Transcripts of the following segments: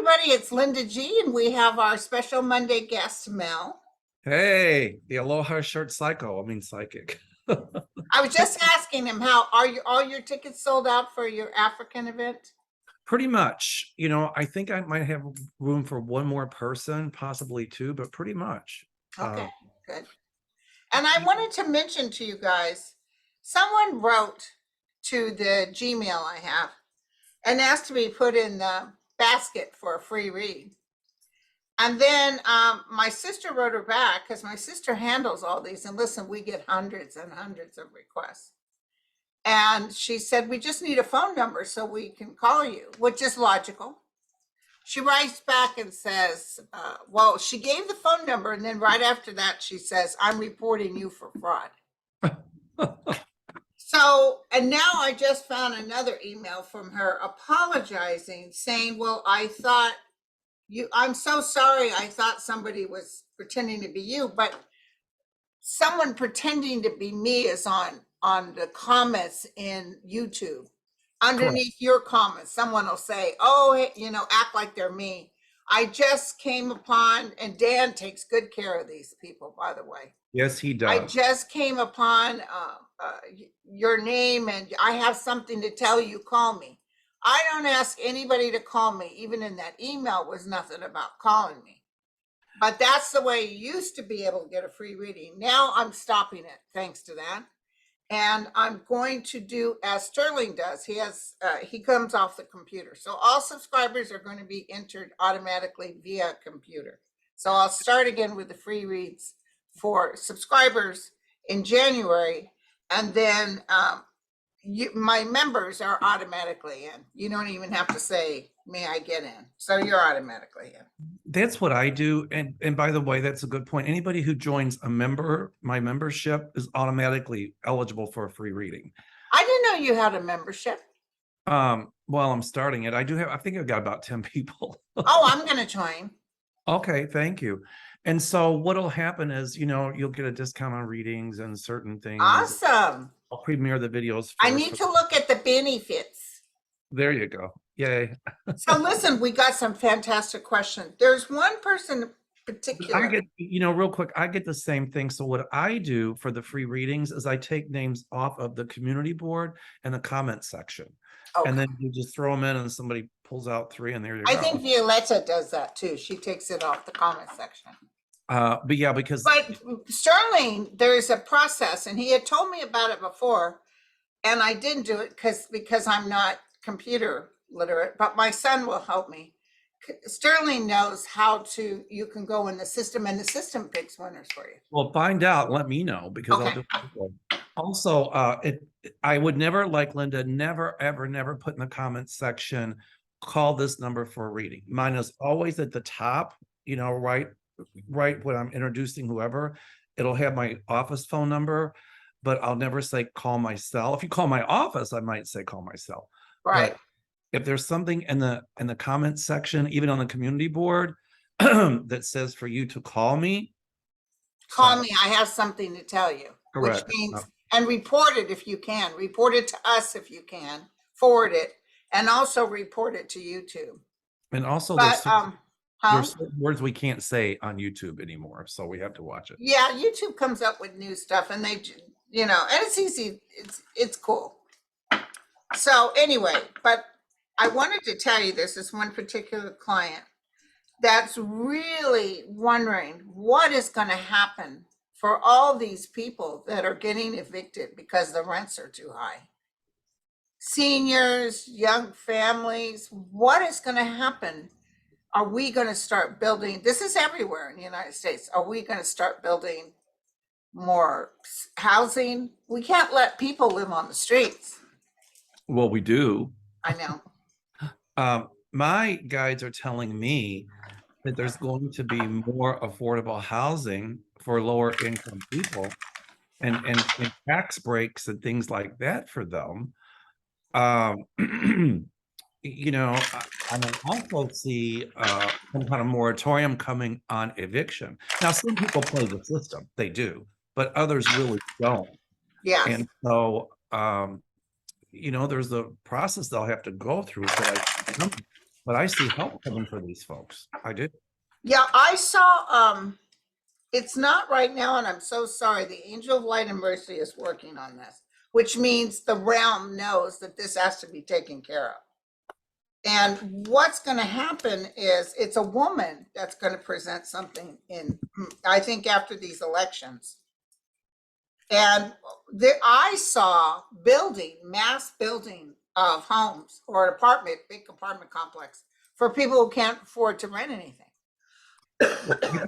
everybody, it's Linda G, and we have our special Monday guest, Mel. Hey, the Aloha short psychic. I was just asking him how are all your tickets sold out for your African event? Pretty much. I think I might have room for one more person, possibly two, but pretty much. Okay, good. And I wanted to mention to you guys, someone wrote to the Gmail I have and asked to be put in the basket for a free read. And then my sister wrote her back because my sister handles all these. And listen, we get hundreds and hundreds of requests. And she said, we just need a phone number so we can call you, which is logical. She writes back and says, well, she gave the phone number. And then right after that, she says, I'm reporting you for fraud. So, and now I just found another email from her apologizing, saying, well, I'm so sorry. I thought somebody was pretending to be you, but someone pretending to be me is on the comments in YouTube. Underneath your comments, someone will say, oh, act like they're me. I just came upon, and Dan takes good care of these people, by the way. Yes, he does. I just came upon your name and I have something to tell you, call me. I don't ask anybody to call me. Even in that email was nothing about calling me. But that's the way you used to be able to get a free reading. Now I'm stopping it thanks to that. And I'm going to do as Sterling does. He comes off the computer. So all subscribers are going to be entered automatically via computer. So I'll start again with the free reads for subscribers in January. And then my members are automatically in. You don't even have to say, may I get in? So you're automatically in. That's what I do. And by the way, that's a good point. Anybody who joins my membership is automatically eligible for a free reading. I didn't know you had a membership. Well, I'm starting it. I think I've got about 10 people. Oh, I'm going to join. Okay, thank you. And so what'll happen is, you'll get a discount on readings and certain things. Awesome. I'll premiere the videos first. I need to look at the benefits. There you go. Yay. So listen, we got some fantastic questions. There's one person in particular. I get, real quick, I get the same thing. So what I do for the free readings is I take names off of the community board and the comment section. Okay. And then you just throw them in and somebody pulls out 3 and there you go. I think Violetta does that too. She takes it off the comment section. But yeah, but Sterling, there's a process, and he had told me about it before, and I didn't do it because I'm not computer literate, but my son will help me. Sterling knows you can go in the system, and the system picks winners for you. Well, find out, let me know, because okay. I'll do it. Also, I would never, like Linda, never put in the comments section, call this number for a reading. Mine is always at the top, right when I'm introducing whoever, it'll have my office phone number, but I'll never say call my cell. If you call my office, I might say call my cell. Right. But if there's something in the comments section, even on the community board, that says for you to call me. Call me. I have something to tell you. Correct. Which means, and report it if you can. Report it to us if you can. Forward it, and also report it to YouTube. And also, there's certain words we can't say on YouTube anymore, so we have to watch it. Yeah, YouTube comes up with new stuff, and they, and it's easy. It's cool. So anyway, but I wanted to tell you this is one particular client that's really wondering what is going to happen for all these people that are getting evicted because the rents are too high. Seniors, young families, what is going to happen? Are we going to start building? This is everywhere in the United States. Are we going to start building more housing? We can't let people live on the streets. Well, we do. I know. My guides are telling me that there's going to be more affordable housing for lower income people and tax breaks and things like that for them. I also see some kind of moratorium coming on eviction. Now, some people play the system, they do, but others really don't. Yeah. And so, there's a process they'll have to go through. So but I see help coming for these folks. I do. Yeah, I saw, it's not right now, and I'm so sorry. The Angel of Light and Mercy is working on this, which means the realm knows that this has to be taken care of. And what's going to happen is it's a woman that's going to present something in, I think, after these elections. And I saw mass building of homes or big apartment complex for people who can't afford to rent anything.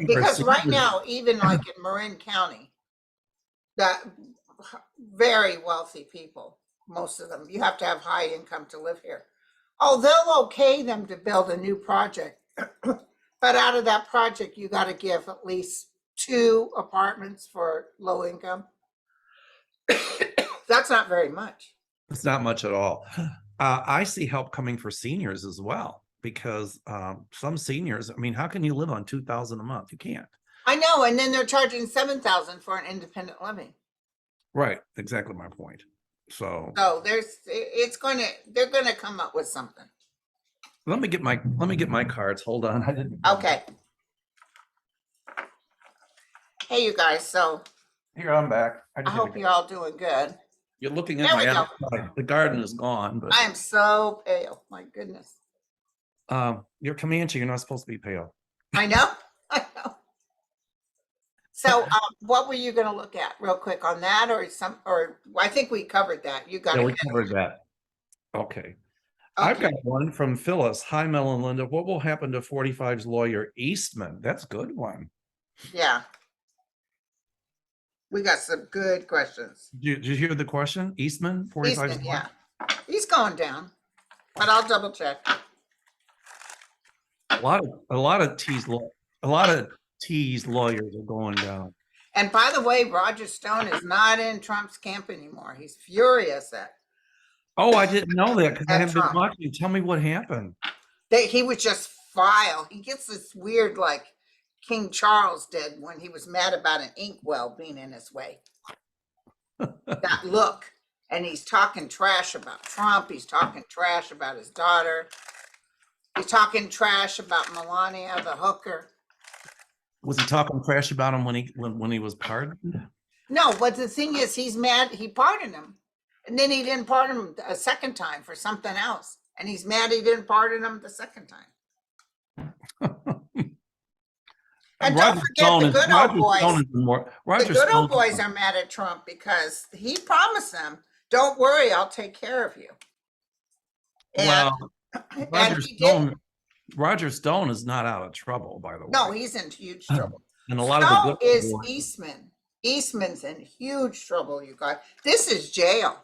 Because right now, even like in Marin County, that very wealthy people, most of them, you have to have high income to live here. Oh, they'll okay them to build a new project. But out of that project, you got to give at least 2 apartments for low income. That's not very much. It's not much at all. I see help coming for seniors as well, because some seniors, I mean, how can you live on $2,000 a month? You can't. I know, and then they're charging $7,000 for an independent living. Right, exactly my point. So they're gonna come up with something. let me get my cards. Hold on. I didn't. Okay. Hey, you guys. So here, I'm back. I hope you're all doing good. You're looking at my outside. The garden is gone, but I am so pale. My goodness. You're Comanche. You're not supposed to be pale. I know. I know. So what were you going to look at real quick on that, or I think we covered that. You got it. We covered that. Okay. I've got one from Phyllis. Hi, Mel and Linda. What will happen to 45's lawyer Eastman? That's a good one. Yeah. We got some good questions. Did you hear the question? Eastman, 45's Eastman, yeah. He's going down, but I'll double check. A lot of T's lawyers are going down. And by the way, Roger Stone is not in Trump's camp anymore. He's furious at. Oh, I didn't know that because I haven't been watching. Tell me what happened. He was just vile. He gets this weird, like King Charles did when he was mad about an inkwell being in his way. That look. And he's talking trash about Trump. He's talking trash about his daughter. He's talking trash about Melania, the hooker. Was he talking trash about him when he was pardoned? No, but the thing is, he's mad. He pardoned him, and then he didn't pardon him a second time for something else, and he's mad he didn't pardon him the second time. And don't forget the good old boys. The good old boys are mad at Trump because he promised them, "Don't worry, I'll take care of you." And, Roger Stone is not out of trouble, by the way. No, he's in huge trouble. And a lot of the is Eastman. Eastman's in huge trouble, you guys. This is jail.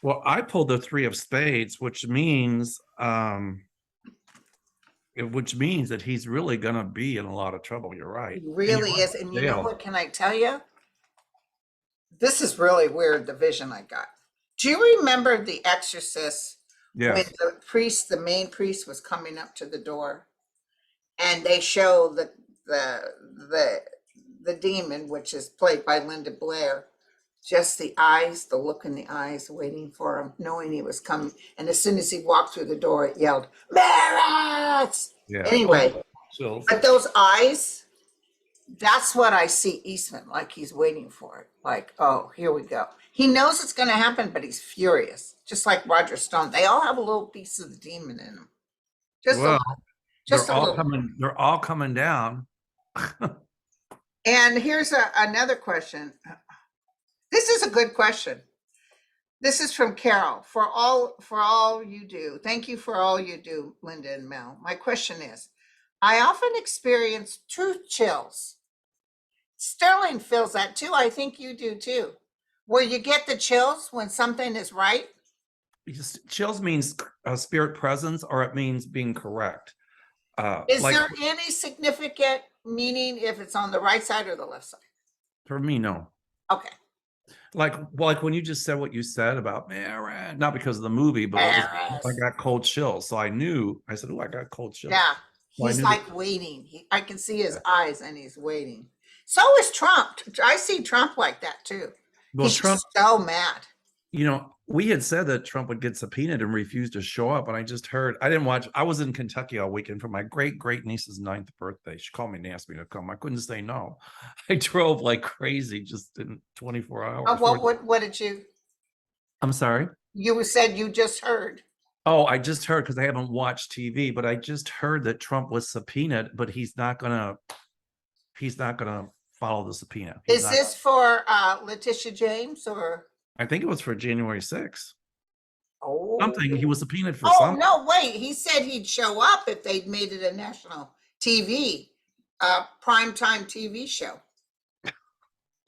Well, I pulled the 3 of spades, which means that he's really going to be in a lot of trouble. You're right. He really is. And you know what can I tell you? This is really weird, the vision I got. Do you remember The Exorcist? Yes. When the main priest was coming up to the door, and they show the demon, which is played by Linda Blair, just the eyes, the look in the eyes, waiting for him, knowing he was coming. And as soon as he walked through the door, it yelled, "Merits!" Yeah. Anyway, but those eyes, that's what I see Eastman, like he's waiting for it. Like, oh, here we go. He knows it's going to happen, but he's furious. Just like Roger Stone. They all have a little piece of the demon in them. They're all coming down. And here's another question. This is a good question. This is from Carol. For all you do, thank you for all you do, Linda and Mel. My question is, I often experience truth chills. Sterling feels that too. I think you do too. Where you get the chills when something is right. Chills means spirit presence, or it means being correct. Is there any significant meaning if it's on the right side or the left side? For me, no. Okay. Like when you just said what you said about not because of the movie, but I got cold chills. So I said, "Oh, I got cold chills." Yeah. He's like waiting. I can see his eyes and he's waiting. So is Trump. I see Trump like that too. Well, he's so mad. We had said that Trump would get subpoenaed and refused to show up. And I just heard, I didn't watch, I was in Kentucky all weekend for my great niece's 9th birthday. She called me and asked me to come. I couldn't say no. I drove like crazy just in 24 hours. What did I'm sorry. you said you just heard? Oh, I just heard because I haven't watched TV, but I just heard that Trump was subpoenaed, but he's not gonna follow the subpoena. Is this for Letitia James or? I think it was for January 6th. Oh, Something he was subpoenaed for oh something. no, wait. He said he'd show up if they'd made it a national TV, primetime TV show.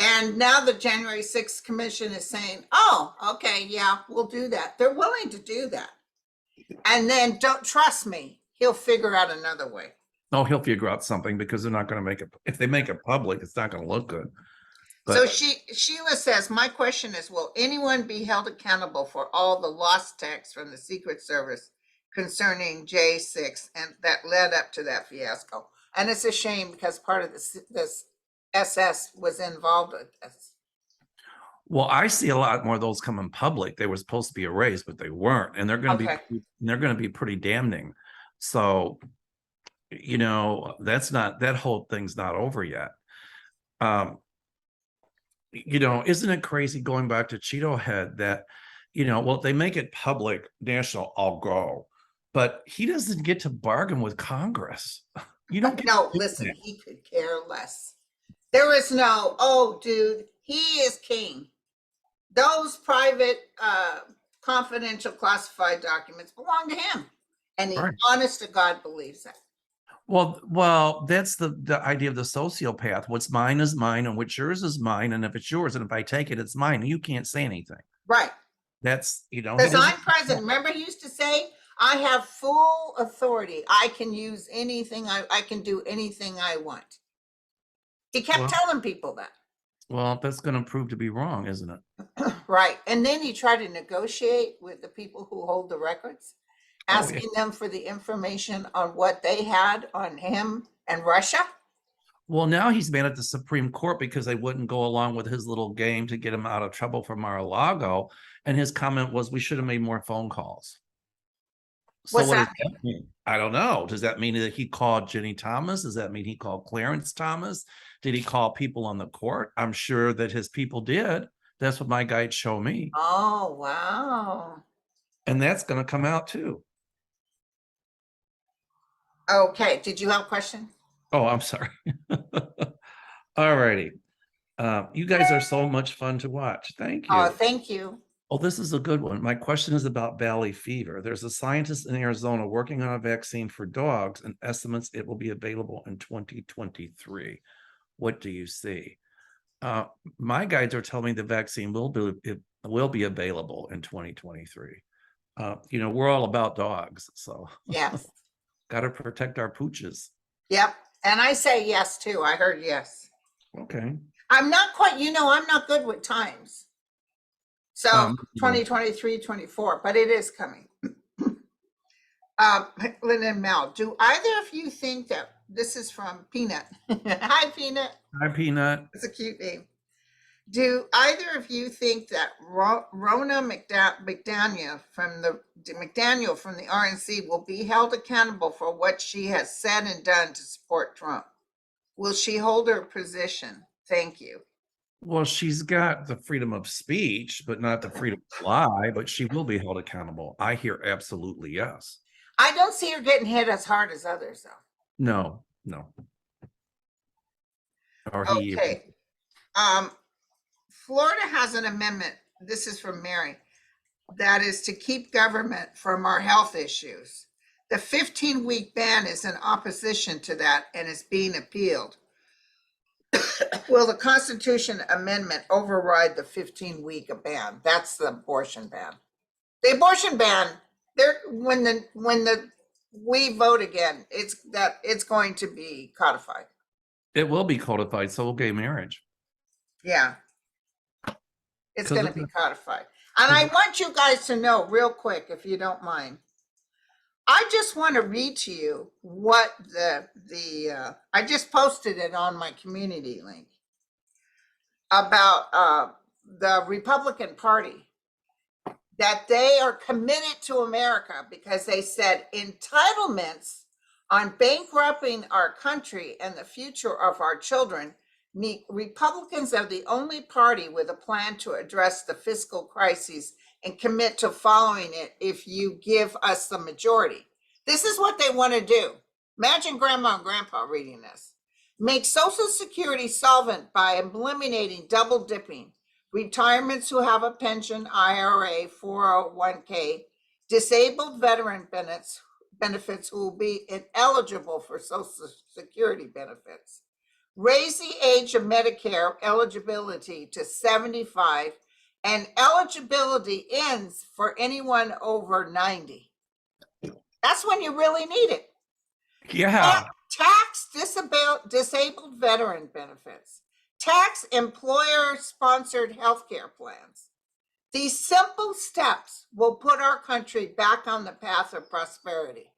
And now the January 6th commission is saying, oh, okay, yeah, we'll do that. They're willing to do that. And then don't trust me, he'll figure out another way. Oh, he'll figure out something because they're not going to make it. If they make it public, it's not going to look good. But, so Sheila says, my question is, will anyone be held accountable for all the lost texts from the Secret Service concerning J6 and that led up to that fiasco? And it's a shame because part of this SS was involved with this. Well, I see a lot more of those coming public. They were supposed to be erased, but they weren't, and they're going to be pretty damning. So, that whole thing's not over yet. Isn't it crazy going back to Cheeto Head that, well, if they make it public, national, I'll go. But he doesn't get to bargain with Congress. You don't get no, listen, he could care less. There is no, oh, dude, he is king. Those private, confidential, classified documents belong to him. And he, honest to God, believes that. Well, that's the idea of the sociopath. What's mine is mine, and what's yours is mine. And if it's yours, and if I take it, it's mine. You can't say anything. Right. That's, because I'm president. Remember, he used to say, I have full authority. I can use anything. I can do anything I want. He kept telling people that. Well, that's going to prove to be wrong, isn't it? Right. And then he tried to negotiate with the people who hold the records, asking them for the information on what they had on him and Russia. Well, now he's mad at the Supreme Court because they wouldn't go along with his little game to get him out of trouble for Mar-a-Lago. And his comment was, we should have made more phone calls. So what does that mean? I don't know. Does that mean that he called Ginny Thomas? Does that mean he called Clarence Thomas? Did he call people on the court? I'm sure that his people did. That's what my guides show me. Oh, wow. And that's going to come out too. Okay. Did you have a question? Oh, I'm sorry. All righty. You guys are so much fun to watch. Thank you. Oh, thank you. Oh, this is a good one. My question is about valley fever. There's a scientist in Arizona working on a vaccine for dogs and estimates it will be available in 2023. What do you see? My guides are telling me the vaccine will be available in 2023. We're all about dogs, so yes, got to protect our pooches. Yep, and I say yes too. I heard yes. Okay. I'm not quite. I'm not good with times. So 2023, 24, but it is coming. Linda and Mel, do either of you think that this is from Peanut? Hi, Peanut. Hi, Peanut. It's a cute name. Do either of you think that Rona McDaniel from the RNC will be held accountable for what she has said and done to support Trump? Will she hold her position? Thank you. Well, she's got the freedom of speech, but not the freedom to lie, but she will be held accountable. I hear absolutely yes. I don't see her getting hit as hard as others, though. No. Okay. Florida has an amendment. This is from Mary. That is to keep government from our health issues. The 15-week ban is in opposition to that and is being appealed. Will the Constitution amendment override the 15-week ban? That's the abortion ban. The abortion ban, when we vote again, it's going to be codified. It will be codified, so will gay marriage. Yeah. It's going to be codified. And I want you guys to know real quick, if you don't mind, I just want to read to you what I just posted it on my community link about the Republican Party. that they are committed to America because they said entitlements on bankrupting our country and the future of our children. Republicans are the only party with a plan to address the fiscal crises and commit to following it if you give us the majority. This is what they want to do. Imagine grandma and grandpa reading this. Make Social Security solvent by eliminating double dipping. Retirements who have a pension, IRA, 401k, disabled veteran benefits who will be ineligible for Social Security benefits. Raise the age of Medicare eligibility to 75, and eligibility ends for anyone over 90. That's when you really need it. Yeah. Tax disabled veteran benefits. Tax employer-sponsored healthcare plans. These simple steps will put our country back on the path of prosperity.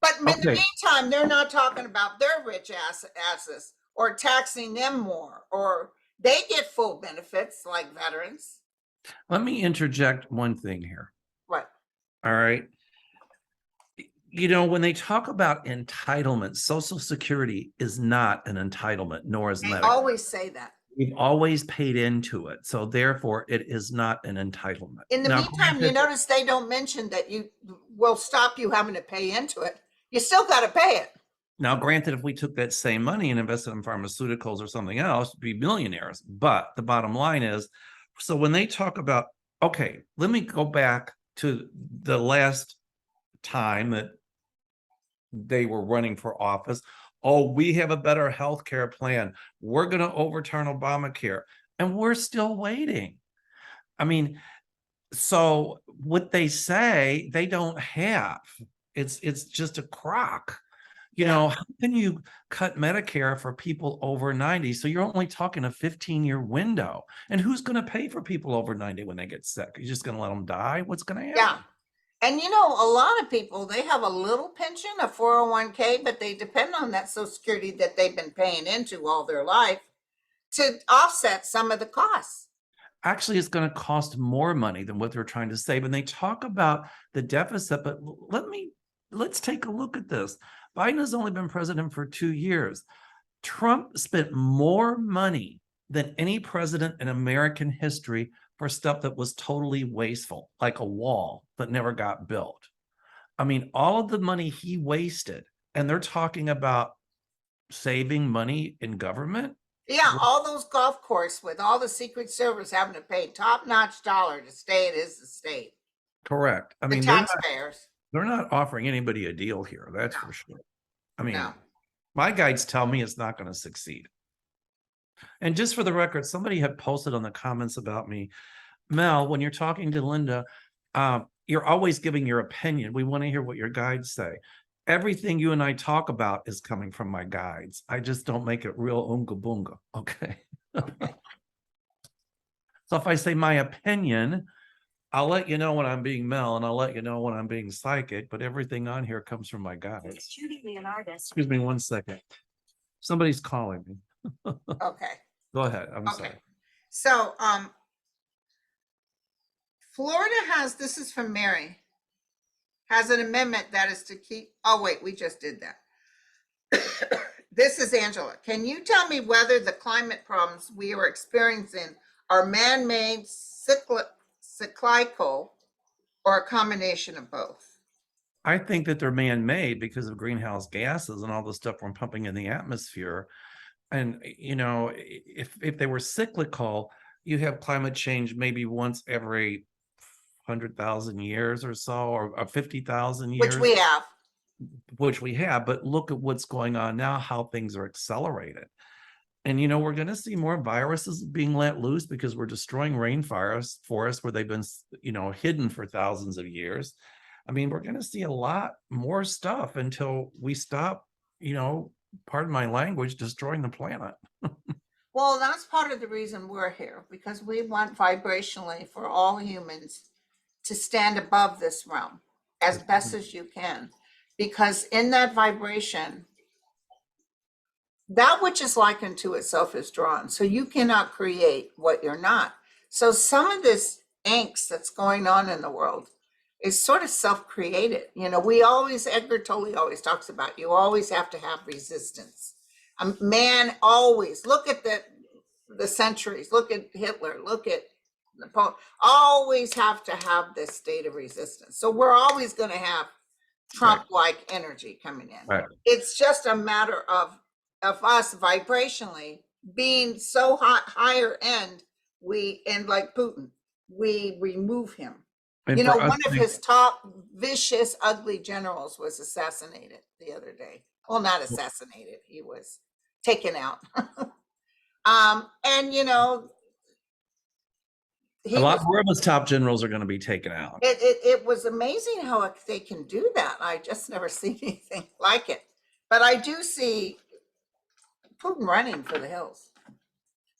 But in the meantime, they're not talking about their rich asses or taxing them more, or they get full benefits like veterans. Let me interject one thing here. What? All right. You know, when they talk about entitlement, Social Security is not an entitlement, nor is Medicare. They always say that. We've always paid into it. So therefore, it is not an entitlement. In the meantime, you notice they don't mention that you will stop you having to pay into it. You still got to pay it. Now, granted, if we took that same money and invested in pharmaceuticals or something else, we'd be millionaires. But the bottom line is, so when they talk about, okay, let me go back to the last time that they were running for office. Oh, we have a better healthcare plan. We're going to overturn Obamacare. And we're still waiting. I mean, so what they say, they don't have. It's just a crock. You know, how can you cut Medicare for people over 90? So you're only talking a 15-year window. And who's going to pay for people over 90 when they get sick? You're just going to let them die? What's going to happen? Yeah. And you know, a lot of people, they have a little pension, a 401k, but they depend on that Social Security that they've been paying into all their life to offset some of the costs. Actually, it's going to cost more money than what they're trying to save. And they talk about the deficit, but let's take a look at this. Biden has only been president for 2 years. Trump spent more money than any president in American history for stuff that was totally wasteful, like a wall that never got built. I mean, all of the money he wasted, and they're talking about saving money in government. Yeah, all those golf courses with all the Secret Service having to pay top-notch dollar to stay at his estate. Correct. I mean, taxpayers. They're not offering anybody a deal here. That's for sure. I mean, my guides tell me it's not going to succeed. And just for the record, somebody had posted on the comments about me, Mel, when you're talking to Linda, you're always giving your opinion. We want to hear what your guides say. Everything you and I talk about is coming from my guides. I just don't make it real unga bunga. Okay. So if I say my opinion, I'll let you know when I'm being Mel, and I'll let you know when I'm being psychic, but everything on here comes from my guides. Excuse me 1 second. Somebody's calling me. Okay. Go ahead. I'm sorry. So, Florida has, this is from Mary, has an amendment that is to keep, oh wait, we just did that. This is Angela. Can you tell me whether the climate problems we are experiencing are man-made, cyclical, or a combination of both? I think that they're man-made because of greenhouse gases and all the stuff we're pumping in the atmosphere. And, you know, if they were cyclical, you have climate change maybe once every 100,000 years or so, or 50,000 years. Which we have. But look at what's going on now, how things are accelerated. And, you know, we're going to see more viruses being let loose because we're destroying rainforests where they've been, you know, hidden for thousands of years. I mean, we're going to see a lot more stuff until we stop, you know, pardon my language, destroying the planet. Well, that's part of the reason we're here, because we want vibrationally for all humans to stand above this realm as best as you can. Because in that vibration, that which is likened to itself is drawn. So you cannot create what you're not. So some of this angst that's going on in the world is sort of self-created. We always, Edgar Tolle always talks about, you always have to have resistance. Man always, look at the centuries, look at Hitler, look at Napoleon, always have to have this state of resistance. So we're always going to have Trump-like energy coming in. Right. It's just a matter of us vibrationally being so higher end, and like Putin, we remove him. And One of his top vicious, ugly generals was assassinated the other day. Well, not assassinated, he was taken out. And a lot more of his top generals are going to be taken out. It was amazing how they can do that. I just never seen anything like it. But I do see Putin running for the hills.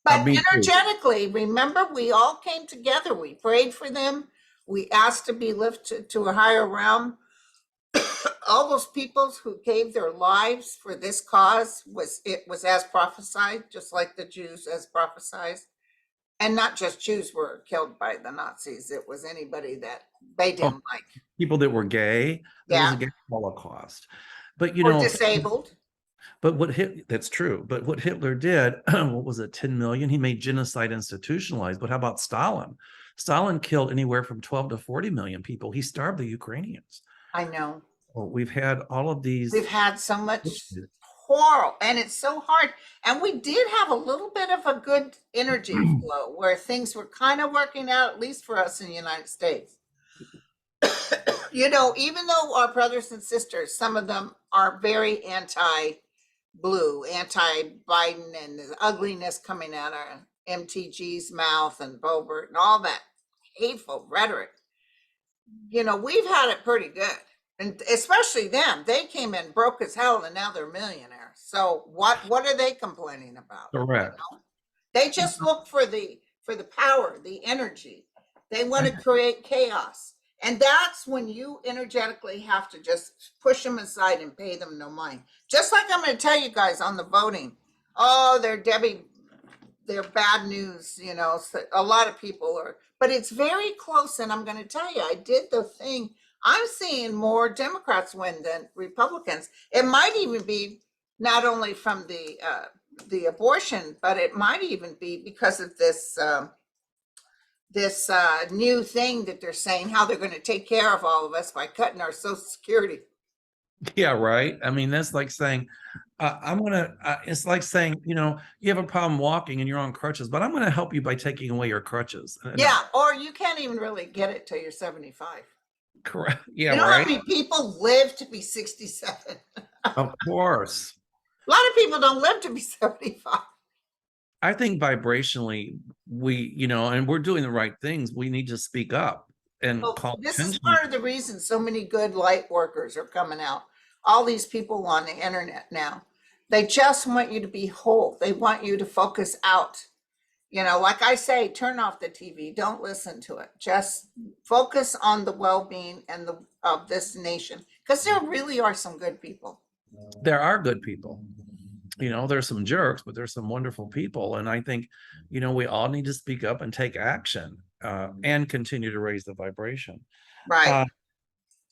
But energetically, remember, we all came together. We prayed for them. We asked to be lifted to a higher realm. All those people who gave their lives for this cause was as prophesied, just like the Jews as prophesied. And not just Jews were killed by the Nazis. It was anybody that they didn't like. People that were gay. There was a gay Holocaust. But disabled. But that's true. But what Hitler did, what was it, 10 million? He made genocide institutionalized. But how about Stalin? Stalin killed anywhere from 12 to 40 million people. He starved the Ukrainians. I know. Well, we've had all of these. We've had so much horror, and it's so hard. And we did have a little bit of a good energy flow where things were kind of working out, at least for us in the United States. Even though our brothers and sisters, some of them are very anti-blue, anti-Biden, and the ugliness coming out of MTG's mouth and Boebert and all that hateful rhetoric. We've had it pretty good. And especially them, they came in broke as hell, and now they're millionaires. So what are they complaining about? Correct. They just look for the power, the energy. They want to create chaos, and that's when you energetically have to just push them aside and pay them no mind. Just like I'm going to tell you guys on the voting. Oh, they're bad news. A lot of people are, but it's very close. And I'm going to tell you, I did the thing. I'm seeing more Democrats win than Republicans. It might even be not only from the abortion, but it might even be because of this new thing that they're saying, how they're going to take care of all of us by cutting our Social Security. Yeah, right. I mean, that's like saying, it's like saying, you have a problem walking and you're on crutches, but I'm going to help you by taking away your crutches. Yeah, or you can't even really get it till you're 75. Correct. Yeah, how many people live to be 67? Of course. A lot of people don't live to be 75. I think vibrationally, we, and we're doing the right things. We need to speak up and call This attention. is part of the reason so many good light workers are coming out. All these people on the internet now, they just want you to be whole. They want you to focus out. Like I say, turn off the TV. Don't listen to it. Just focus on the well-being of this nation, because there really are some good people. There are good people. There's some jerks, but there's some wonderful people. And I think, we all need to speak up and take action and continue to raise the vibration. Right.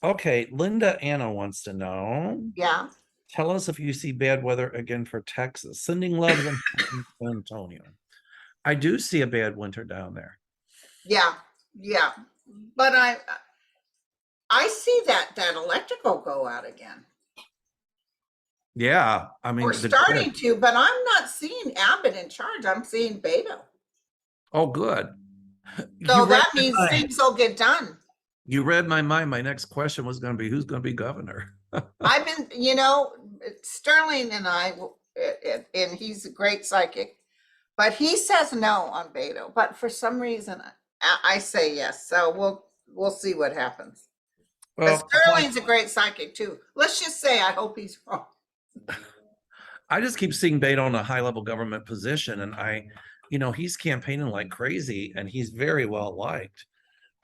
Okay. Linda Anna wants to know. Yeah. Tell us if you see bad weather again for Texas. Sending love in San Antonio. I do see a bad winter down there. Yeah. But I see that electrical go out again. Yeah, I mean, we're starting to, but I'm not seeing Abbott in charge. I'm seeing Beto. Oh, good. So that means things will get done. You read my mind. My next question was going to be, who's going to be governor? I've been, Sterling and I, and he's a great psychic, but he says no on Beto. But for some reason, I say yes. So we'll see what happens. Well, but Sterling's a great psychic too. Let's just say I hope he's wrong. I just keep seeing Beto in a high-level government position, and he's campaigning like crazy, and he's very well liked.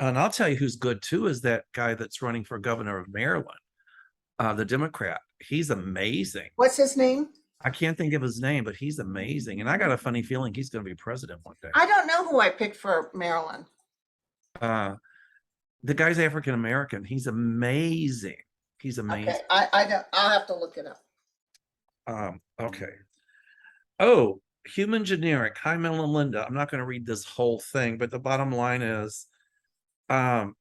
And I'll tell you who's good too is that guy that's running for governor of Maryland, the Democrat. He's amazing. What's his name? I can't think of his name, but he's amazing. And I got a funny feeling he's going to be president one day. I don't know who I picked for Maryland. The guy's African American. He's amazing. He's amazing. Okay, I don't, I'll have to look it up. Okay. Oh, human generic. Hi, Mel and Linda. I'm not going to read this whole thing, but the bottom line is, the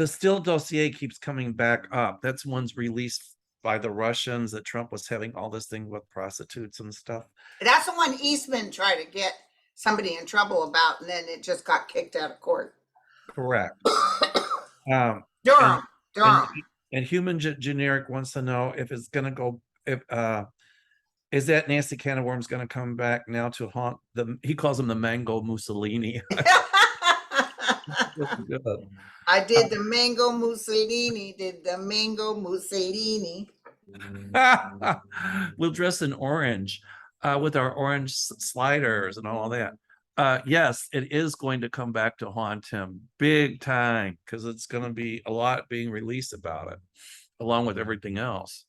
Steele dossier keeps coming back up. That's one's released by the Russians that Trump was having all this thing with prostitutes and stuff. That's the one Eastman tried to get somebody in trouble about, and then it just got kicked out of court. Correct. Durham. And human generic wants to know if it's going to go, if is that nasty can of worms going to come back now to haunt them? He calls him the mango Mussolini. Good. I did the mango Mussolini, We'll dress in orange with our orange sliders and all that. Yes, it is going to come back to haunt him big time because it's going to be a lot being released about it, along with everything else.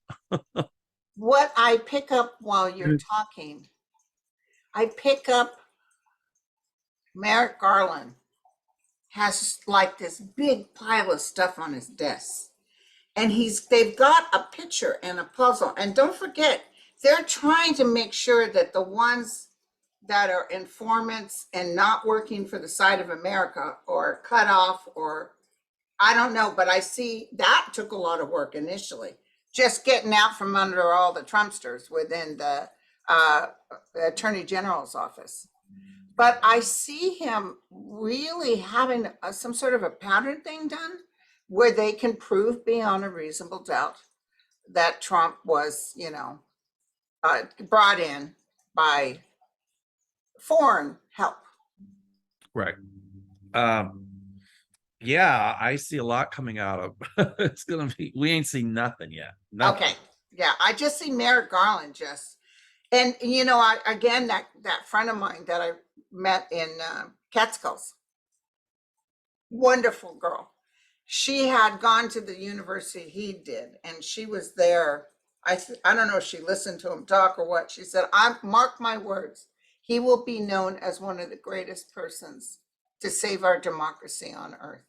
What I pick up while you're talking, I pick up Merrick Garland has like this big pile of stuff on his desk. And they've got a picture and a puzzle. And don't forget, they're trying to make sure that the ones that are informants and not working for the side of America or cut off, or I don't know, but I see that took a lot of work initially, just getting out from under all the Trumpsters within the Attorney General's office. But I see him really having some sort of a pattern thing done where they can prove beyond a reasonable doubt that Trump was, brought in by foreign help. Right. Yeah, I see a lot coming out of it's gonna be, we ain't seen nothing yet. Nothing. Okay. Yeah, I just see Merrick Garland and again, that friend of mine that I met in Catskills, wonderful girl. She had gone to the university he did, and she was there. I don't know if she listened to him talk or what. She said, "I mark my words, he will be known as one of the greatest persons to save our democracy on earth."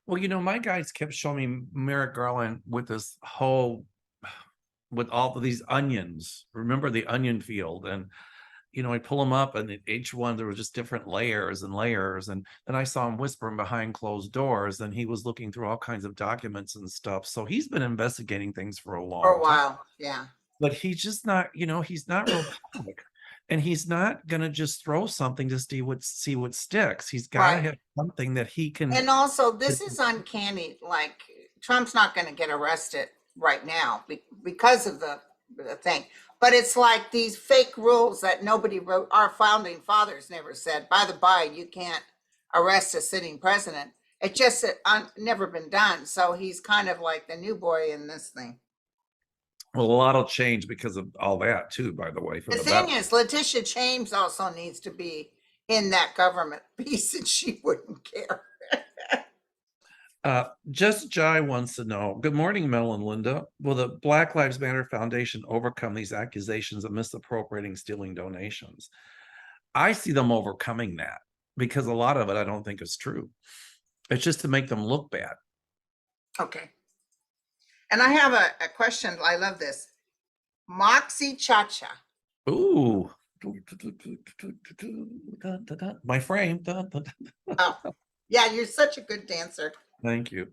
Well, my guys kept showing me Merrick Garland with this whole, with all of these onions. Remember the onion field? And I pull them up, and each one there was just different layers and layers. And then I saw him whispering behind closed doors, and he was looking through all kinds of documents and stuff. So he's been investigating things for a long For a while, time. yeah. But he's just not, he's not real public. And he's not gonna just throw something to see what sticks. He's got to have something that he can. And also, this is uncanny. Like, Trump's not going to get arrested right now because of the thing. But it's like these fake rules that nobody wrote. Our founding fathers never said, by the by, you can't arrest a sitting president. It just never been done. So he's kind of like the new boy in this thing. Well, a lot will change because of all that too, by the way. The thing is, Letitia James also needs to be in that government piece, and she wouldn't care. Just Jai wants to know, good morning, Mel and Linda. Will the Black Lives Matter Foundation overcome these accusations of misappropriating, stealing donations? I see them overcoming that because a lot of it I don't think is true. It's just to make them look bad. Okay. And I have a question. I love this. Moxie Cha-Cha. Ooh. My frame. Oh, yeah, you're such a good dancer. Thank you.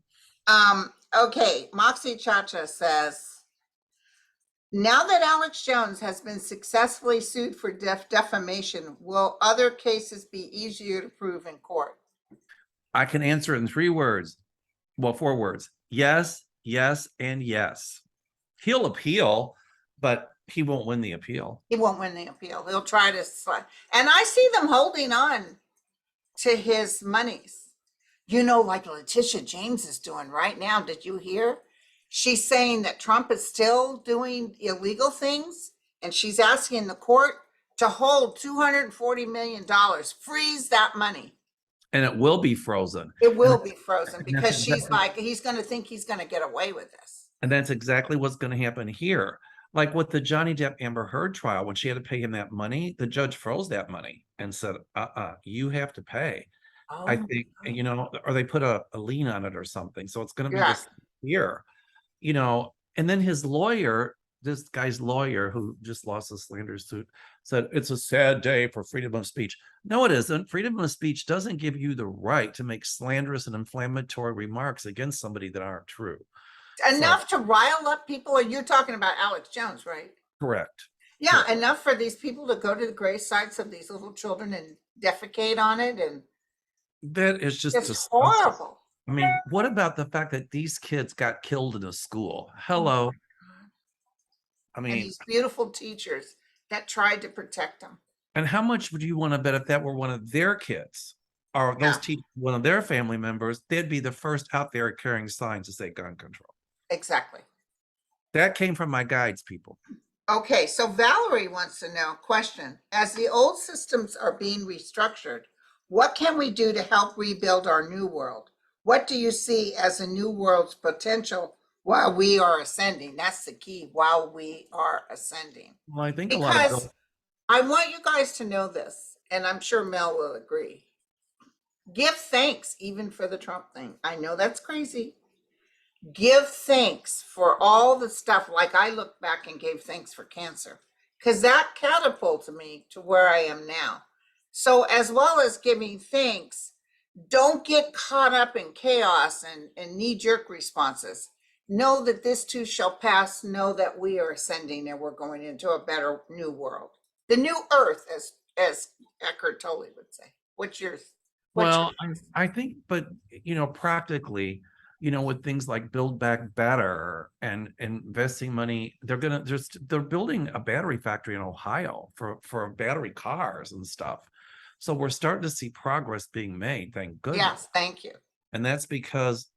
Okay, Moxie Cha-Cha says, now that Alex Jones has been successfully sued for defamation, will other cases be easier to prove in court? I can answer it in 3 words. Well, 4 words. Yes, yes, and yes. He'll appeal, but he won't win the appeal. He won't win the appeal. He'll try to slide. And I see them holding on to his monies. Like Letitia James is doing right now. Did you hear? She's saying that Trump is still doing illegal things, and she's asking the court to hold $240 million, freeze that money. And it will be frozen. It will be frozen because she's like, he's going to think he's going to get away with this. And that's exactly what's going to happen here. Like with the Johnny Depp Amber Heard trial, when she had to pay him that money, the judge froze that money and said, you have to pay. I Oh, think, or they put a lien on it or something. So it's going to be yeah. this year, and then his lawyer, this guy's lawyer who just lost a slander suit, said it's a sad day for freedom of speech. No, it isn't. Freedom of speech doesn't give you the right to make slanderous and inflammatory remarks against somebody that aren't true. So, Enough to rile up people. Or you're talking about Alex Jones, right? correct. Yeah, Correct. enough for these people to go to the grave sites of these little children and defecate on it, and That is just it's disgusting. horrible. I mean, what about the fact that these kids got killed in a school? Oh my Hello. God. I And mean, these beautiful teachers that tried to protect them. and how much would you want to bet if that were one of their kids or those Yeah, teachers, one of their family members, they'd be the first out there carrying signs to say gun control. exactly. That came from my guides, people. Okay, so Valerie wants to know, question, as the old systems are being restructured, what can we do to help rebuild our new world? What do you see as a new world's potential while we are ascending? That's the key, while we are ascending. Well, I think a lot of Because I want you guys to know this, and I'm sure Mel will agree. Give thanks even for the Trump thing. I know that's crazy. Give thanks for all the stuff. Like I look back and gave thanks for cancer because that catapulted me to where I am now. So, as well as giving thanks, don't get caught up in chaos and knee jerk responses. Know that this too shall pass. Know that we are ascending and we're going into a better new world, the new earth, as Eckhart Tolle would say. What's yours? What's your Well, I think, but practically, with things like Build Back Better and investing money, they're building a battery factory in Ohio for battery cars and stuff. So we're starting to see progress being made, thank goodness. Yes, thank you. And that's because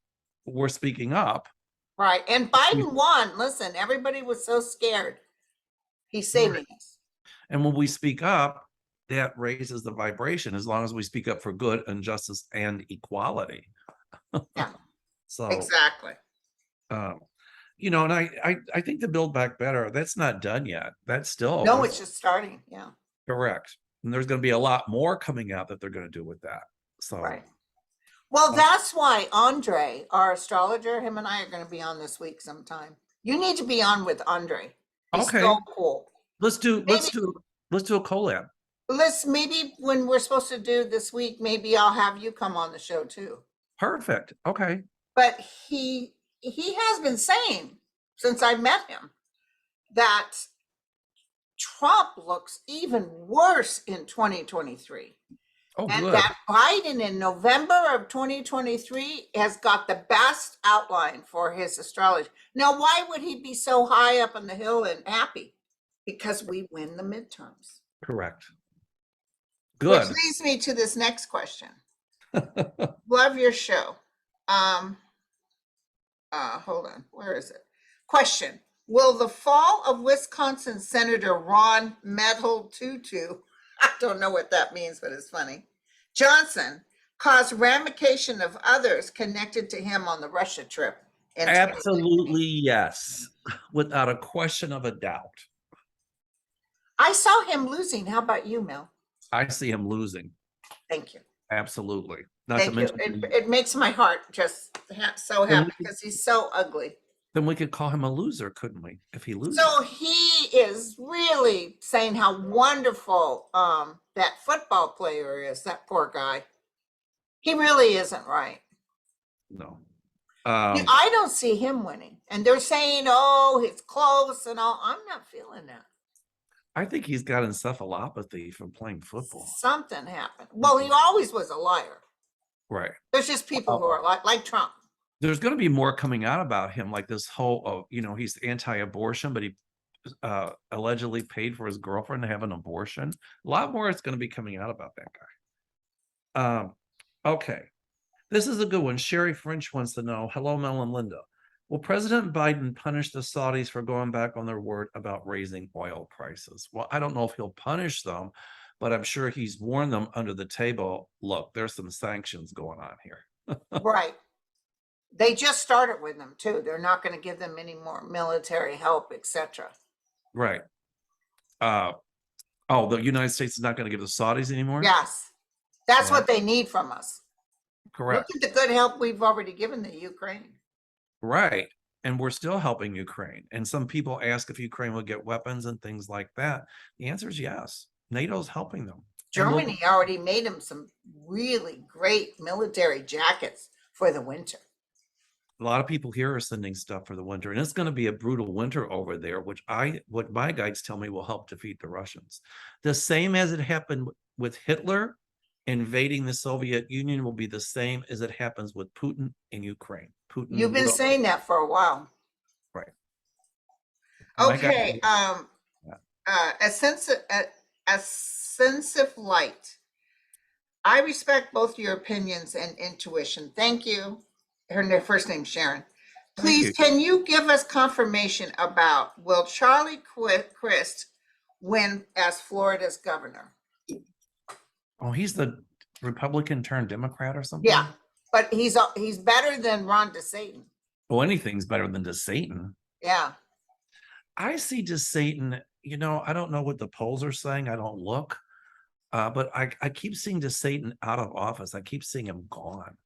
we're speaking up. Right. And Biden won. Listen, everybody was so scared. He's saving us. And when we speak up, that raises the vibration as long as we speak up for good and justice and equality. Yeah, So, exactly. um, and I think the Build Back Better, that's not done yet. That's still No, it's just starting. Yeah. correct. And there's going to be a lot more coming out that they're going to do with that. So, Right. Well, that's why Andre, our astrologer, him and I are going to be on this week sometime. You need to be on with Andre. He's okay, so cool. let's do a collab. Maybe when we're supposed to do this week, maybe I'll have you come on the show too. Perfect. Okay. But he has been saying since I met him that Trump looks even worse in 2023. Oh, And good. that Biden in November of 2023 has got the best outline for his astrology. Now, why would he be so high up on the hill and happy? Because we win the midterms. Correct. Which Good. leads me to this next question. Love your show. Hold on, where is it? Question: will the fall of Wisconsin Senator Ron Medal Tutu, I don't know what that means, but it's funny, Johnson, cause ramification of others connected to him on the Russia trip? Absolutely, yes, without a question of a doubt. I saw him losing. How about you, Mel? I see him losing. Thank you. Absolutely. Not Thank to you. mention, It makes my heart just so happy because he's so ugly. then we could call him a loser, couldn't we? If he loses. So he is really saying how wonderful that football player is, that poor guy. He really isn't right. No. I don't see him winning. And they're saying, oh, it's close and all. I'm not feeling that. I think he's got encephalopathy from playing football. Something happened. Well, he always was a liar. Right. There's just people who are like Trump. There's going to be more coming out about him, like this whole, he's anti-abortion, but he allegedly paid for his girlfriend to have an abortion. A lot more is going to be coming out about that guy. Okay. This is a good one. Sherry French wants to know, hello, Mel and Linda. Will President Biden punish the Saudis for going back on their word about raising oil prices? Well, I don't know if he'll punish them, but I'm sure he's warned them under the table. Look, there's some sanctions going on here. Right. They just started with them too. They're not going to give them any more military help, etc. Right. The United States is not going to give the Saudis anymore? Yes. That's what they need from us. Look Correct. at the good help we've already given the Ukraine. Right. And we're still helping Ukraine. And some people ask if Ukraine will get weapons and things like that. The answer is yes. NATO's helping them. And we'll, Germany already made them some really great military jackets for the winter. a lot of people here are sending stuff for the winter, and it's going to be a brutal winter over there, which what my guides tell me will help defeat the Russians. The same as it happened with Hitler invading the Soviet Union will be the same as it happens with Putin in Ukraine. Putin You've been will, saying that for a while. right. Okay. Yeah. A sense of light. I respect both your opinions and intuition. Thank you. Her first name Sharon. Please, can you give us confirmation about will Charlie Crist win as Florida's governor? Oh, he's the Republican turned Democrat or something? Yeah, but he's better than Ron DeSantis. Well, anything's better than DeSantis. Yeah. I see DeSantis, I don't know what the polls are saying. I don't look. But I keep seeing DeSantis out of office. I keep seeing him gone.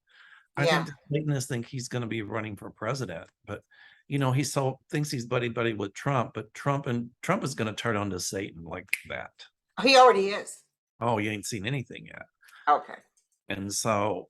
I think DeSantis think he's going to be running for president, but he thinks he's buddy with Trump, but Trump is going to turn on DeSantis like that. He already is. Oh, you ain't seen anything yet. Okay. And so,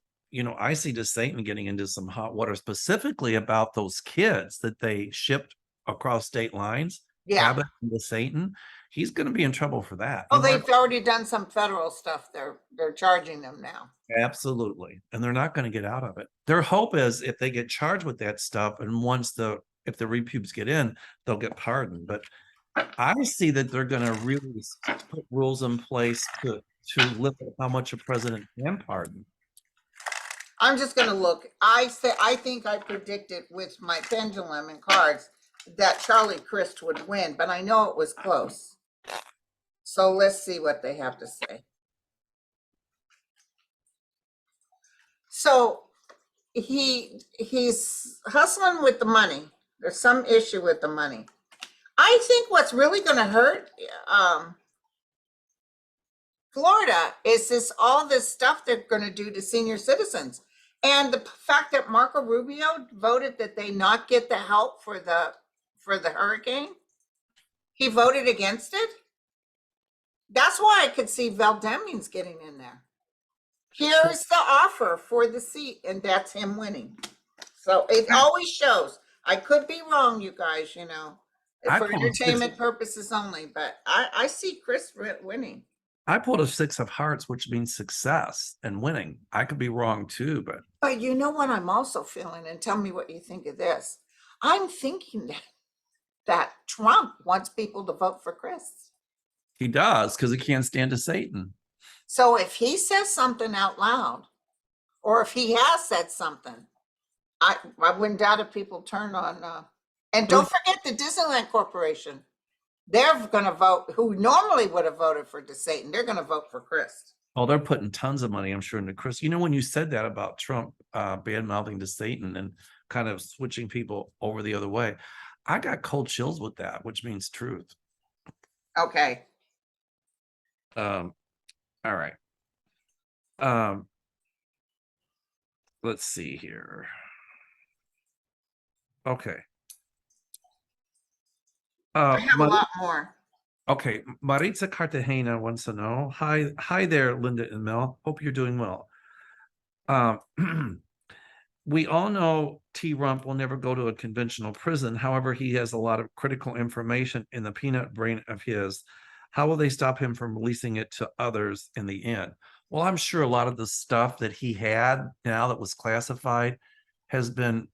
I see DeSantis getting into some hot water, specifically about those kids that they shipped across state lines. Yeah. Abbott and DeSantis. He's going to be in trouble for that. Oh, they've already done some federal stuff. They're charging them now. Absolutely. And they're not going to get out of it. Their hope is if they get charged with that stuff, and if the repubes get in, they'll get pardoned. But I see that they're going to really put rules in place to limit how much a president can pardon. I'm just going to look. I think I predicted with my pendulum and cards that Charlie Crist would win, but I know it was close. So let's see what they have to say. So he's hustling with the money. There's some issue with the money. I think what's really going to hurt Florida is all this stuff they're going to do to senior citizens. And the fact that Marco Rubio voted that they not get the help for the hurricane, he voted against it. That's why I could see Val Demings getting in there. Here's the offer for the seat, and that's him winning. So it always shows. I could be wrong, you guys, for entertainment purposes only, but I see Chris winning. I pulled a 6 of hearts, which means success and winning. I could be wrong too, but. But you know what I'm also feeling, and tell me what you think of this. I'm thinking that Trump wants people to vote for Chris. He does, because he can't stand DeSantis. So if he says something out loud, or if he has said something, I wouldn't doubt if people turn on. And don't forget the Disneyland Corporation. They're going to vote, who normally would have voted for DeSantis, they're going to vote for Chris. Oh, they're putting tons of money, I'm sure, into Chris. When you said that about Trump bad-mouthing DeSantis and kind of switching people over the other way, I got cold chills with that, which means truth. Okay. All right. Let's see here. Okay. I have a lot more. Okay, Maritza Cartagena wants to know, hi there, Linda and Mel. Hope you're doing well. We all know T. Rump will never go to a conventional prison. However, he has a lot of critical information in the peanut brain of his. How will they stop him from releasing it to others in the end? Well, I'm sure a lot of the stuff that he had now that was classified has been,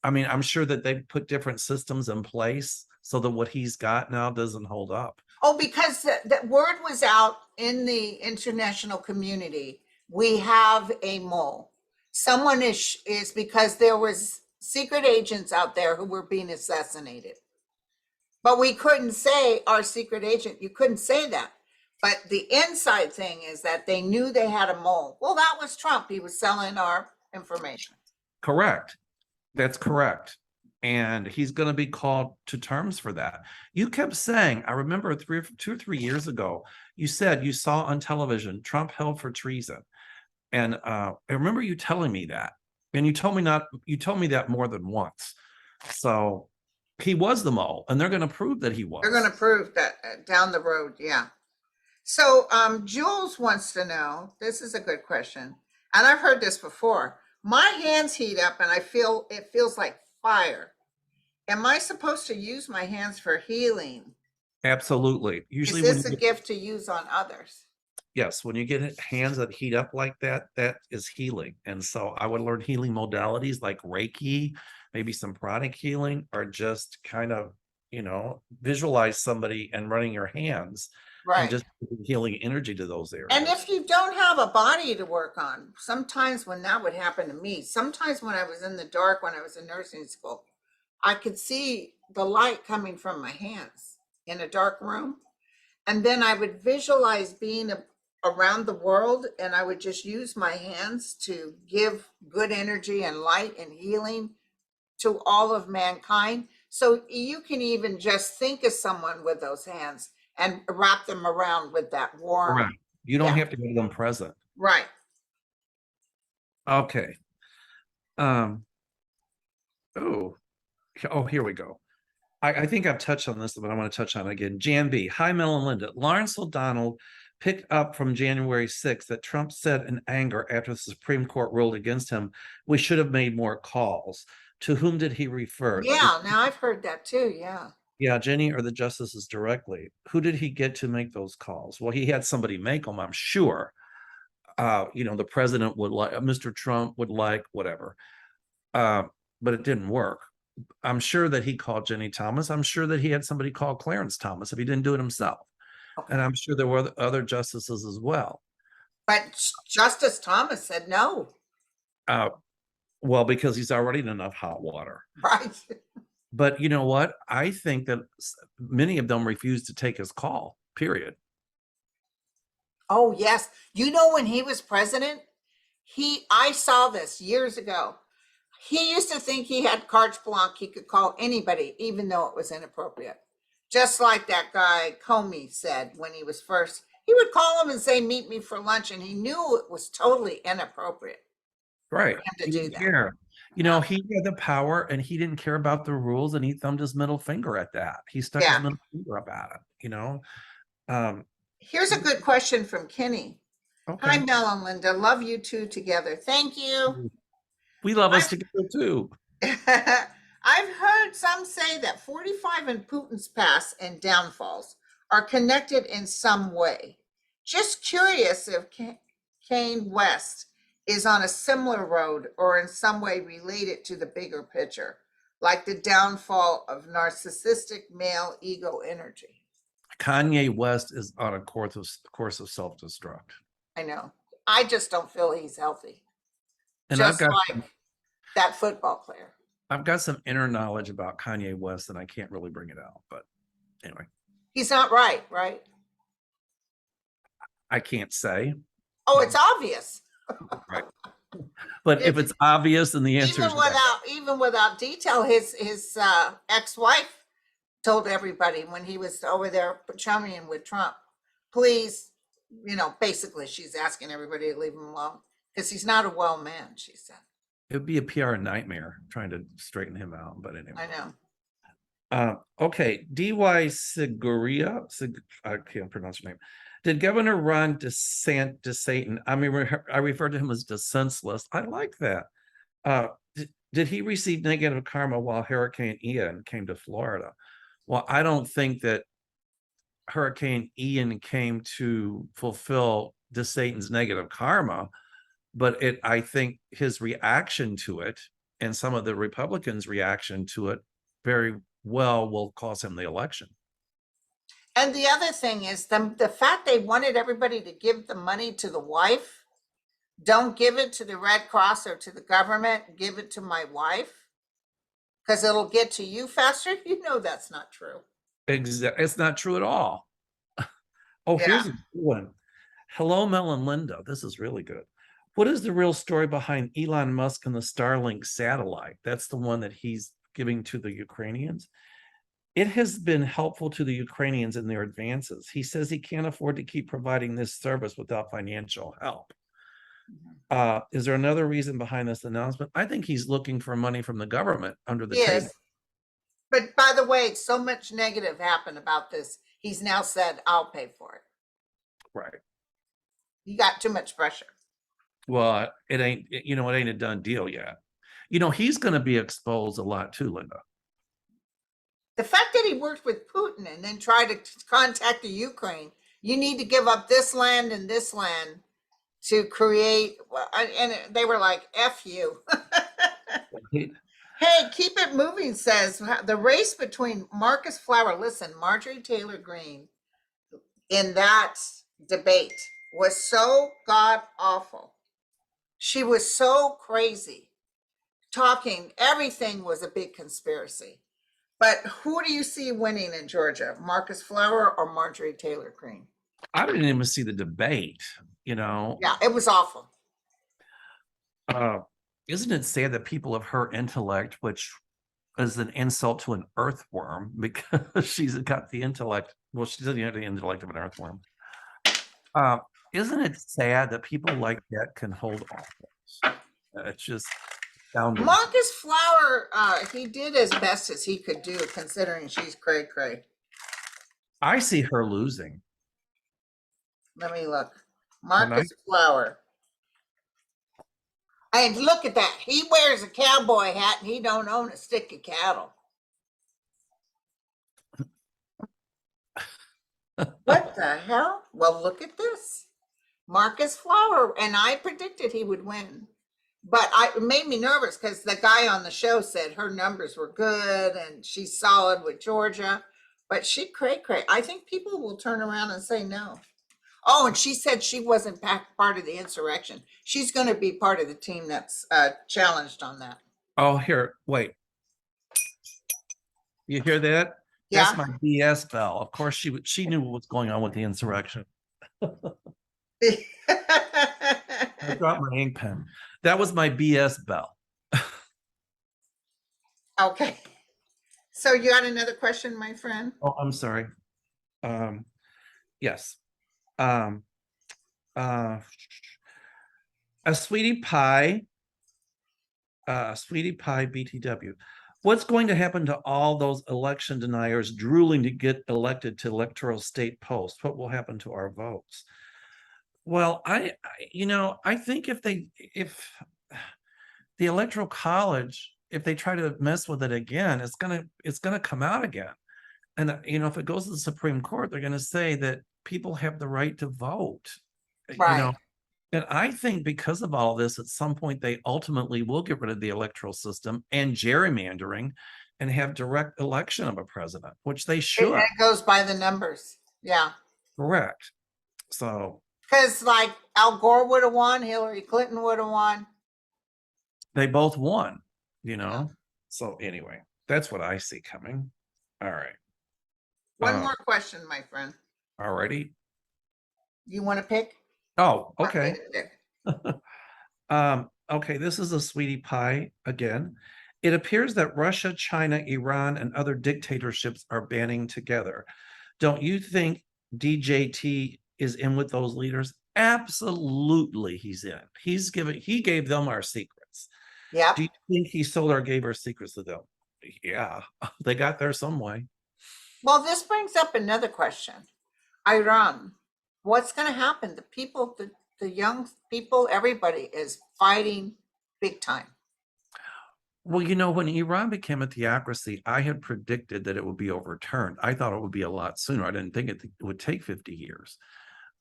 I'm sure that they put different systems in place so that what he's got now doesn't hold up. Oh, because the word was out in the international community. We have a mole. Someone is because there was secret agents out there who were being assassinated. But we couldn't say our secret agent. You couldn't say that. But the inside thing is that they knew they had a mole. Well, that was Trump. He was selling our information. Correct. That's correct. and he's going to be called to terms for that. You kept saying, I remember 2 or 3 years ago, you said you saw on television Trump held for treason. And I remember you telling me that. And you told me that more than once. So he was the mole, and they're going to prove that he was. They're going to prove that down the road. Yeah. So Jules wants to know, this is a good question. And I've heard this before. My hands heat up and it feels like fire. Am I supposed to use my hands for healing? Absolutely. Usually Is this a gift to use on others? yes, when you get hands that heat up like that, that is healing. And so I would learn healing modalities like Reiki, maybe some pranic healing, or just kind of, visualize somebody and running your hands and Right. just healing energy to those areas. And if you don't have a body to work on, sometimes when that would happen to me, sometimes when I was in the dark, when I was in nursing school, I could see the light coming from my hands in a dark room. And then I would visualize being around the world, and I would just use my hands to give good energy and light and healing to all of mankind. So you can even just think of someone with those hands and wrap them around with that warm. Correct. You don't Yeah. have to get them present. Right. Okay. Here we go. I think I've touched on this, but I want to touch on it again. Jan B. Hi, Mel and Linda. Lawrence O'Donnell picked up from January 6th that Trump said in anger after the Supreme Court ruled against him, we should have made more calls. To whom did he refer? Yeah, now I've heard that too. Yeah. Yeah, Jenny or the justices directly. Who did he get to make those calls? Well, he had somebody make them, I'm sure. The president would like, Mr. Trump would like, whatever. But it didn't work. I'm sure that he called Jenny Thomas. I'm sure that he had somebody call Clarence Thomas if he didn't do it himself. Okay. And I'm sure there were other justices as well. But Justice Thomas said no. Well, because he's already in enough hot water. Right. But you know what? I think that many of them refused to take his call, period. Oh, yes. When he was president, I saw this years ago. He used to think he had carte blanche. He could call anybody, even though it was inappropriate. Just like that guy Comey said when he was first, he would call him and say, meet me for lunch. And he knew it was totally inappropriate. Right. He didn't care. He had the power and he didn't care about the rules, and he thumbed his middle finger at that. He stuck his middle finger up at it, Here's a good question from Kenny. Okay. Hi, Mel and Linda. Love you two together. Thank you. We love us together too. I've heard some say that 45 and Putin's past and downfalls are connected in some way. Just curious if Kanye West is on a similar road or in some way related to the bigger picture, like the downfall of narcissistic male ego energy. Kanye West is on a course of self-destruct. I know. I just don't feel he's healthy. And just like that football player. I've got some inner knowledge about Kanye West, and I can't really bring it out. But anyway. He's not right? I can't say. Oh, it's obvious. Right. But if it's obvious, then the answer is even without detail, his ex-wife told everybody when he was over there chumming with Trump, please, basically she's asking everybody to leave him alone because he's not a well man, she said. It would be a PR nightmare trying to straighten him out, but anyway. I know. Okay, D.Y. Seguria, I can't pronounce your name. Did Governor Ron DeSantis, I refer to him as defenseless. I like that. Did he receive negative karma while Hurricane Ian came to Florida? Well, I don't think that Hurricane Ian came to fulfill DeSantis' negative karma, but I think his reaction to it and some of the Republicans' reaction to it very well will cost him the election. And the other thing is the fact they wanted everybody to give the money to the wife. Don't give it to the Red Cross or to the government. Give it to my wife because it'll get to you faster. That's not true. It's not true at all. Here's a good one. Hello, Mel and Linda. This is really good. What is the real story behind Elon Musk and the Starlink satellite? That's the one that he's giving to the Ukrainians, it has been helpful to the Ukrainians in their advances. He says he can't afford to keep providing this service without financial help. Is there another reason behind this announcement? I think he's looking for money from the government under the table. Yes. But by the way, so much negative happened about this. He's now said, I'll pay for it. Right. You got too much pressure. Well, it ain't a done deal yet. He's going to be exposed a lot too, Linda. The fact that he worked with Putin and then tried to contact the Ukraine, you need to give up this land and this land to create, and they were like, F you. Hey, keep it moving says the race between Marcus Flower. Listen, Marjorie Taylor Greene in that debate was so god awful. She was so crazy, talking, everything was a big conspiracy. But who do you see winning in Georgia, Marcus Flower or Marjorie Taylor Greene? I didn't even see the debate, Yeah, it was awful. Isn't it sad that people of her intellect, which is an insult to an earthworm because she's got the intellect, well, she doesn't have the intellect of an earthworm. Isn't it sad that people like that can hold office? It's just astounding. Marcus Flower, he did as best as he could do, considering she's cray cray. I see her losing. Let me look. Marcus Flower. And look at that. He wears a cowboy hat and he don't own a stick of cattle. What the hell? Well, look at this. Marcus Flower. And I predicted he would win. But it made me nervous because the guy on the show said her numbers were good and she's solid with Georgia. But she cray-cray. I think people will turn around and say no. Oh, and she said she wasn't part of the insurrection. She's going to be part of the team that's challenged on that. Oh, here, wait. You hear that? Yeah. That's my BS bell. Of course, she knew what was going on with the insurrection. I dropped my ink pen. That was my BS bell. Okay. So you got another question, my friend? Oh, I'm sorry. Yes. A sweetie pie BTW. What's going to happen to all those election deniers drooling to get elected to electoral state posts? What will happen to our votes? Well, I think if the electoral college, if they try to mess with it again, it's gonna come out again. And if it goes to the Supreme Court, they're going to say that people have the right to vote. Right. And I think because of all this, at some point they ultimately will get rid of the electoral system and gerrymandering and have direct election of a president, which they should. It goes by the numbers. Yeah. Correct. So because like Al Gore would have won, Hillary Clinton would have won. They both won, Yeah. So anyway, that's what I see coming. All right. One more question, my friend. Alrighty. You want to pick? Oh, okay. Okay, this is a sweetie pie again. It appears that Russia, China, Iran, and other dictatorships are banding together. Don't you think DJT is in with those leaders? Absolutely, he's in. He gave them our secrets. Yeah. Do you think he sold or gave our secrets to them? Yeah, they got there some way. Well, this brings up another question. Iran, what's going to happen? The people, the young people, everybody is fighting big time. Well, when Iran became a theocracy, I had predicted that it would be overturned. I thought it would be a lot sooner. I didn't think it would take 50 years.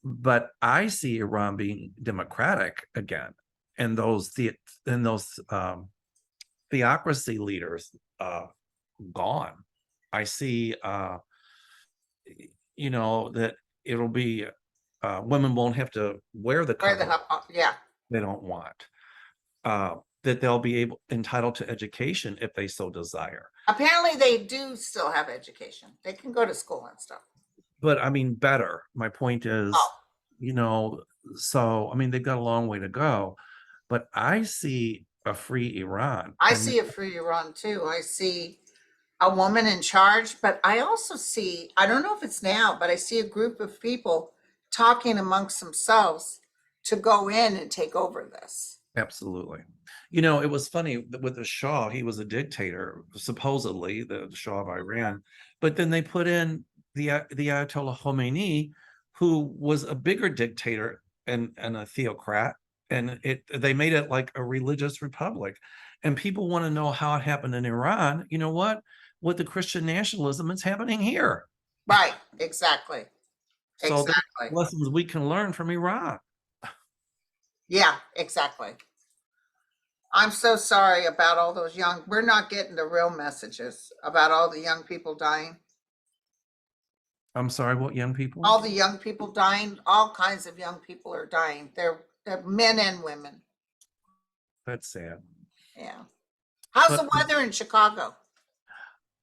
But I see Iran being democratic again, and those theocracy leaders gone. I see that it'll be women won't have to wear the cover they don't want. That they'll be entitled to education if they so desire. Apparently they do still have education. They can go to school and stuff. But I mean, better. My point is, so I mean, they've got a long way to go. But I see a free Iran. I And see a free Iran too. I see a woman in charge, but I also see, I don't know if it's now, but I see a group of people talking amongst themselves to go in and take over this. absolutely. You know, it was funny with the Shah, he was a dictator, supposedly the Shah of Iran, but then they put in the Ayatollah Khomeini, who was a bigger dictator and a theocrat, and they made it like a religious republic. And people want to know how it happened in Iran. You know what? With the Christian nationalism, it's happening here. Right, exactly. So there's Exactly. lessons we can learn from Iran. Yeah, exactly. I'm so sorry about all those young, we're not getting the real messages about all the young people dying. I'm sorry, what young people? All the young people dying, all kinds of young people are dying. They're men and women. That's sad. Yeah. How's But the weather in Chicago?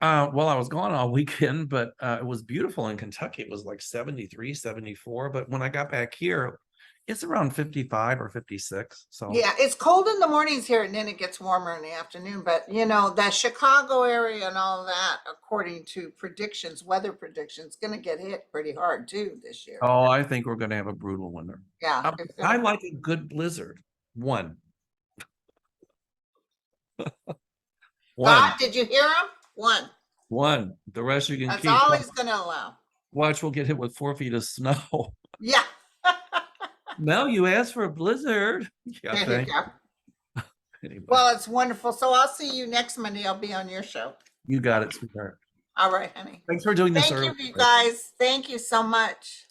well, I was gone all weekend, but it was beautiful in Kentucky. It was like 73, 74. But when I got back here, it's around 55 or 56. So, Yeah, it's cold in the mornings here and then it gets warmer in the afternoon. But you know, that Chicago area and all that, according to predictions, weather predictions, gonna get hit pretty hard too this year. oh, I think we're going to have a brutal winter. Yeah, it's I gonna like a good blizzard. One, God, one, did you hear him? One. one. The rest you can That's keep. all he's gonna allow. Watch, we'll get hit with 4 feet of snow. Yeah. Mel, you asked for a blizzard. Yeah, There you thank go. you. Anyway, Well, it's wonderful. So I'll see you next Monday. I'll be on your show. you got it, sweetheart. All right, honey. Thanks for doing this Thank early. you, you guys. Thank you so much.